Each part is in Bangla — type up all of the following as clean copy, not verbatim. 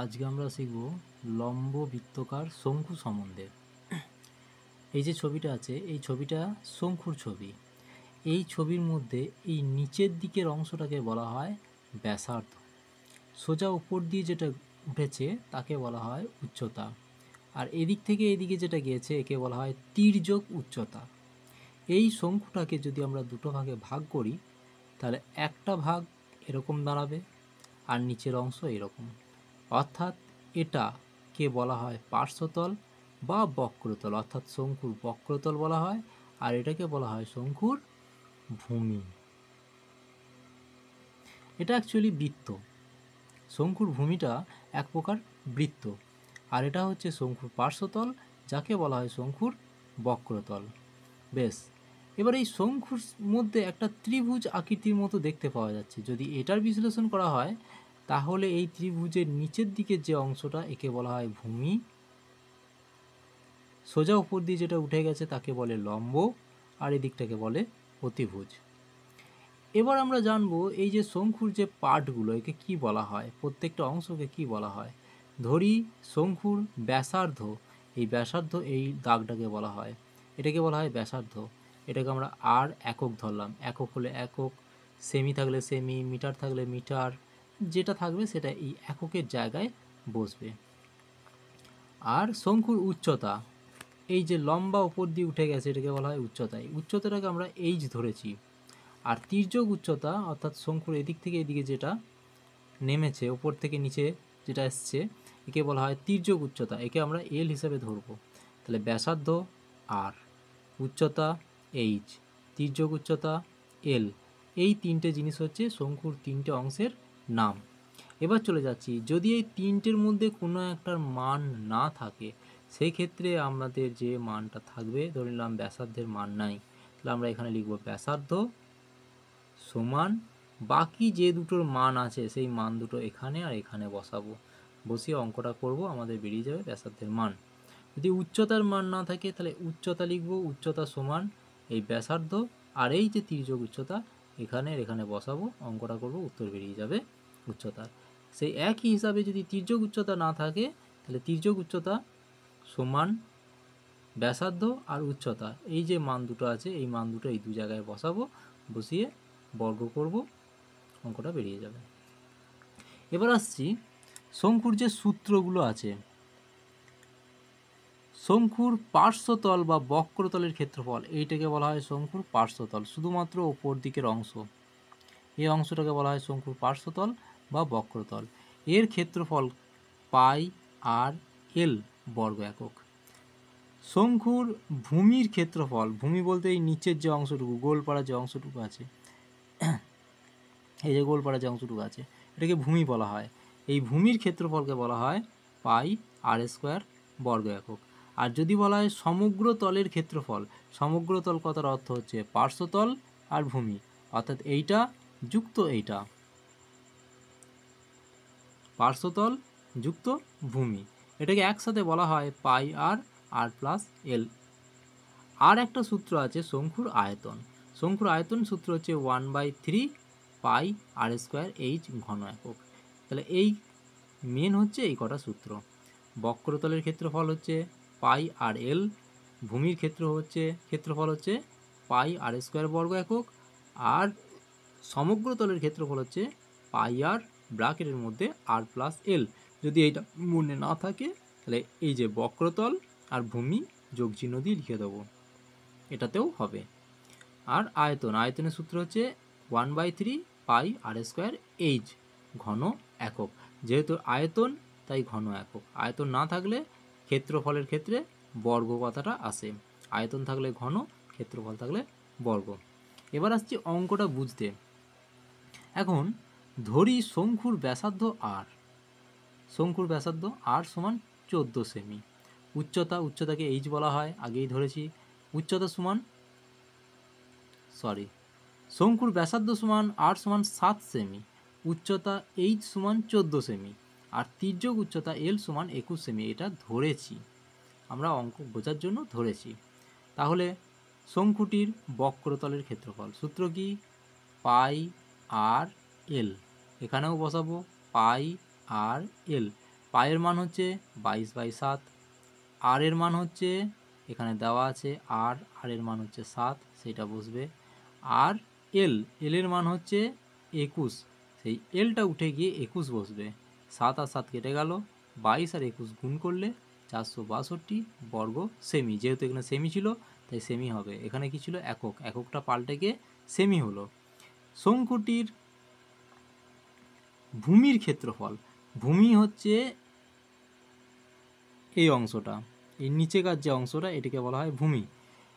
আজকে আমরা শিখব লম্ব বৃত্তকার শঙ্কু সম্বন্ধে। এই যে ছবিটা আছে, এই ছবিটা শঙ্কুর ছবি। এই ছবির মধ্যে এই নিচের দিকের অংশটাকে বলা হয় ব্যাসার্ধ। সোজা উপর দিয়ে যেটা উঠেছে তাকে বলা হয় উচ্চতা, আর এদিক থেকে এদিকে যেটা গিয়েছে একে বলা হয় তির্যক উচ্চতা। এই শঙ্কুটাকে যদি আমরা দুটো ভাগে ভাগ করি তাহলে একটা ভাগ এরকম দাঁড়াবে আর নিচের অংশ এরকম, অর্থাৎ এটাকে বলা হয় পার্শ্বতল বা বক্রতল, অর্থাৎ শঙ্কুর বক্রতল বলা হয়, আর এটাকে বলা হয় শঙ্কুর ভূমি। এটা অ্যাকচুয়ালি বৃত্ত। শঙ্কুর ভূমিটা এক প্রকার বৃত্ত, আর এটা হচ্ছে শঙ্কুর পার্শ্বতল, যাকে বলা হয় শঙ্কুর বক্রতল। বেশ, এবার এই শঙ্কুর মধ্যে একটা ত্রিভুজ আকৃতির মতো দেখতে পাওয়া যাচ্ছে। যদি এটার বিশ্লেষণ করা হয় তাহলে এই ত্রিভুজের নিচের দিকের যে অংশটা একে বলা হয় ভূমি, সোজা উপর দিয়ে যেটা উঠে গেছে তাকে বলে লম্ব, আর এই দিকটাকে বলে অতিভুজ। এবার আমরা জানবো এই যে শঙ্কুর যে পার্টগুলো একে কি বলা হয়, প্রত্যেকটা অংশকে কি বলা হয়। ধরি শঙ্কুর ব্যাসার্ধ, এই ব্যাসার্ধ এই দাগটাকে বলা হয়, এটাকে বলা হয় ব্যাসার্ধ। এটাকে আমরা আর একক ধরলাম, একক হলে একক, সেমি থাকলে সেমি, মিটার থাকলে মিটার, যেটা থাকবে সেটা এই এককের জায়গায় বসবে। আর শঙ্কুর উচ্চতা, এই যে লম্বা উপর দিয়ে উঠে গেছে এটাকে বলা হয় উচ্চতা। এই উচ্চতাটাকে আমরা এইচ ধরেছি। আর তির্যক উচ্চতা অর্থাৎ শঙ্কুর এদিক থেকে এদিকে যেটা নেমেছে, উপর থেকে নিচে যেটা এসছে, একে বলা হয় তির্যক উচ্চতা। একে আমরা এল হিসাবে ধরবো। তাহলে ব্যাসার্ধ আর, উচ্চতা এইচ, তির্যক উচ্চতা এল, এই তিনটে জিনিস হচ্ছে শঙ্কুর তিনটে অংশের নাম। এবার চলে যাচ্ছি, যদি এই তিনটের মধ্যে কোনো একটার মান না থাকে সেই ক্ষেত্রে আমাদের যে মানটা থাকবে, ধরে নিলাম ব্যাসার্ধের মান নাই, তাহলে আমরা এখানে লিখব ব্যাসার্ধ সমান বাকি যে দুটোর মান আছে সেই মান দুটো এখানে আর এখানে বসাবো, বসিয়ে অঙ্কটা করব, আমাদের বেরিয়ে যাবে ব্যাসার্ধের মান। যদি উচ্চতার মান না থাকে তাহলে উচ্চতা লিখব, উচ্চতা সমান এই ব্যাসার্ধ আর এই যে তির্যক উচ্চতা এখানে এখানে বসাবো, অঙ্কটা করব, উত্তর বেরিয়ে যাবে উচ্চতার। সেই একই হিসাবে যদি তির্যক উচ্চতা না থাকে তাহলে তির্যক উচ্চতা সমান ব্যাসার্ধ আর উচ্চতা, এই যে মান দুটো আছে এই মান দুটো এই দু জায়গায় বসাবো, বসিয়ে বর্গ করব, অঙ্কটা বেরিয়ে যাবে। এবার আসছি শঙ্কুর যে সূত্রগুলো আছে। শঙ্কুর পার্শ্বতল বা বক্রতলের ক্ষেত্রফল, এইটাকে বলা হয় শঙ্কুর পার্শ্বতল, শুধুমাত্র ওপর দিকের অংশ, এই অংশটাকে বলা হয় শঙ্কুর পার্শ্বতল বা বক্রতল। এর ক্ষেত্রফল পাই আর এল বর্গ একক। শঙ্কুর ভূমির ক্ষেত্রফল, ভূমি বলতে এই নিচের যে অংশটুকু, গোলপাড়া যে অংশটুকু আছে, এই যে গোলপাড়া যে অংশটুকু আছে এটাকে ভূমি বলা হয়। এই ভূমির ক্ষেত্রফলকে বলা হয় পাই আর স্কোয়ার বর্গ একক। আর যদি বলা হয় সমগ্র তলের ক্ষেত্রফল, সমগ্র তল কথার অর্থ হচ্ছে পার্শ্বতল আর ভূমি, অর্থাৎ এইটা যুক্ত এইটা, পার্শ্বতল যুক্ত ভূমি, এটাকে একসাথে বলা হয় পাই আর, আর প্লাস এল। আর একটা সূত্র আছে শঙ্কুর আয়তন। শঙ্কুর আয়তন সূত্র হচ্ছে 1/3 পাই আর স্কোয়ার এইচ ঘন একক। তাহলে এই মেন হচ্ছে এই কটা সূত্র। বক্রতলের ক্ষেত্রফল হচ্ছে পাই আর এল, ভূমির ক্ষেত্রফল হচ্ছে পাই আর স্কোয়ার বর্গ একক, আর সমগ্র তলের ক্ষেত্রফল হচ্ছে পাই আর ব্র্যাকেটের মধ্যে আর প্লাস এল। যদি এইটা মনে না থাকে তাহলে এই যে বক্রতল আর ভূমি যোগ চিহ্ন দিয়ে লিখে দেবো, এটাতেও হবে। আর আয়তনের সূত্র হচ্ছে 1/3 পাই আর স্কোয়ার এইচ ঘন একক। যেহেতু আয়তন তাই ঘন একক। আয়তন না থাকলে ক্ষেত্রফলের ক্ষেত্রে বর্গ কথাটা আসে, আয়তন থাকলে ঘন, ক্ষেত্রফল থাকলে বর্গ। এবার আসছি অঙ্কটা বুঝতে। এখন ধরি শঙ্কুর ব্যাসার্ধ আর, শঙ্কুর ব্যাসার্ধ আর সমান 14 সেমি, উচ্চতাকে এইচ বলা হয়, আগেই ধরেছি। উচ্চতা সমান শঙ্কুর ব্যাসার্ধ সমান আর সমান 7 সেমি, উচ্চতা এইচ সমান 14 সেমি, আর তির্যক উচ্চতা এল সমান 21 সেমি। এটা ধরেছি, আমরা অঙ্ক বোঝার জন্য ধরেছি। তাহলে শঙ্কুটির বক্রতলের ক্ষেত্রফল সূত্র কি? পাই আর এল, এখানেও বসাবো পাই আর এল। পায়ের মান হচ্ছে 22/7, আর এর মান হচ্ছে এখানে দেওয়া আছে আর এর মান হচ্ছে 7, সেটা বসবে। আর এর মান হচ্ছে 21, সেই এলটা উঠে গিয়ে 21 বসবে। 7 আর 7 কেটে গেল, 22 আর 21 গুণ করলে 462 বর্গ সেমি। যেহেতু এখানে সেমি ছিল তাই সেমি হবে। এখানে কি ছিল? একক। এককটা পাল্টে গিয়ে সেমি হলো। শঙ্কুটির ভূমির ক্ষেত্রফল। ভূমি হচ্ছে এই অংশটা, এই নিচেকার যে অংশটা, এটিকে বলা হয় ভূমি।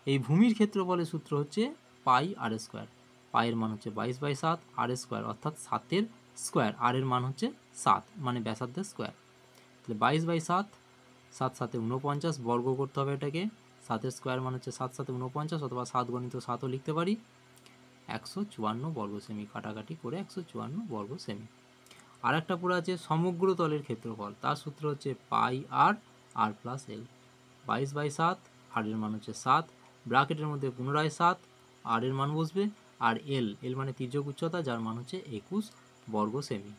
এই ভূমির ক্ষেত্রফলের সূত্র হচ্ছে পাই আর স্কোয়ার। পায়ের মান হচ্ছে 22/7, আর স্কোয়ার অর্থাৎ 7-এর স্কোয়ার, আর এর মান হচ্ছে 7 মানে ব্যাসার্ধের স্কোয়ার। তাহলে 22/7, 7 7 49 বর্গ করতে হবে এটাকে। 7-এর স্কোয়ার মান হচ্ছে 7 7 49, অথবা 7 গণিত 7ও লিখতে পারি। 154 বর্গ সেমি, কাটাকাটি করে 154 বর্গ সেমি। আর একটা পুরো আছে সমগ্র তলের ক্ষেত্রফল। তার সূত্র হচ্ছে পাই আর আর প্লাস এল। 22/7, আর এর মান হচ্ছে 7, ব্র্যাকেটের মধ্যে পুনরায় 7, আর এর মান বসবে। আর এল মানে তির্যক উচ্চতা, যার মান হচ্ছে 21 বর্গ সেমি।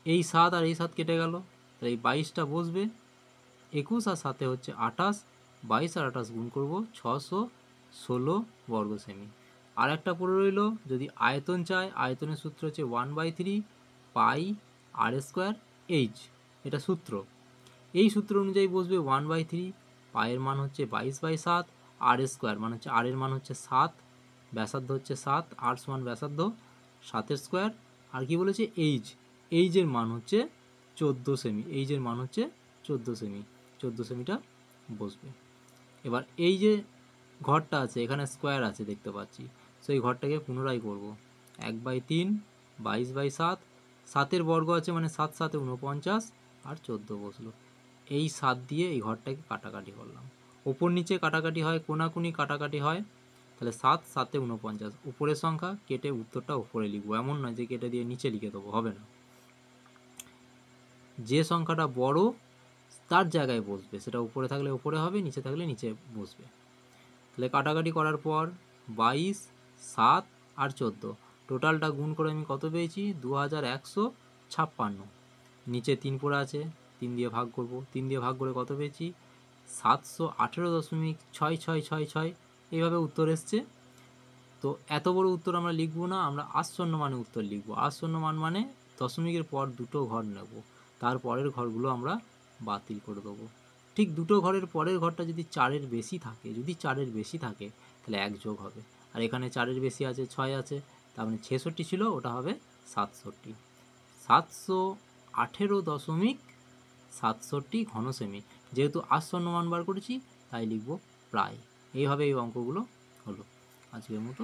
এই 7 আর এই 7 কেটে গেল, তাই এই 22টা বসবে। 21 আর 7 হচ্ছে 28, 22 আর 28 গুণ করব, 616 বর্গ সেমি। আর একটা পড়ে রইল, যদি আয়তন চায়, আয়তনের সূত্র হচ্ছে 1/3 পাই আর স্কোয়ার এইচ, এটা সূত্র। এই সূত্র অনুযায়ী বসবে 1/3, পায়ের মান হচ্ছে 22/7, আর স্কোয়ার মানে হচ্ছে আর এর মান হচ্ছে 7, ব্যাসার্ধ হচ্ছে 7, আর সমান ব্যাসার্ধ 7-এর স্কোয়ার। আর কি বলেছে? এইচের মান হচ্ছে 14 সেমি। এইচের মান হচ্ছে 14 সেমি, 14 সেমিটা বসবে। এবার এই যে ঘরটা আছে, এখানে স্কোয়ার আছে দেখতে পাচ্ছি, সো এই ঘরটাকে পুনরায় করব। 1/3, 22/7, 7-এর বর্গ আছে মানে 7 7 49, আর 14 বসলো। এই 7 দিয়ে এই ঘরটাকে কাটাকাটি করলাম। ওপর নিচে কাটাকাটি হয়, কোনাকুনি কাটাকাটি হয়। তাহলে 7 7 49, উপরের সংখ্যা কেটে উত্তরটা উপরে লিখবো, এমন নয় যে কেটে দিয়ে নিচে লিখে দেবো, হবে না। যে সংখ্যাটা বড় তার জায়গায় বসবে, সেটা উপরে থাকলে উপরে হবে, নিচে থাকলে নিচে বসবে। তাহলে কাটাকাটি করার পর 22, 7 আর 14, টোটালটা গুণ করে আমি কত পেয়েছি? 2156। নিচে 3 পড়ে আছে, 3 দিয়ে ভাগ করব, 3 দিয়ে ভাগ করে কত পেয়েছি? 718.6666। এইভাবে উত্তর এসছে। তো এত বড় উত্তর আমরা লিখবো না, আমরা আসন্ন মানে উত্তর লিখবো। আসন্ন মান মানে দশমিকের পর দুটো ঘর নেব, তার পরের ঘরগুলো আমরা বাতিল করে দেবো। ঠিক দুটো ঘরের পরের ঘরটা যদি 4-এর বেশি থাকে, যদি 4-এর বেশি থাকে তাহলে 1 যোগ হবে। আর এখানে 4-এর বেশি আছে, 6 আছে, তার মানে 66 ছিল, ওটা হবে 67। 718.67 ঘন সেমি। যেহেতু আসন্ন মান বার করেছি তাই লিখবো প্রায়। এইভাবে এই অঙ্কগুলো হলো। আজকের মতো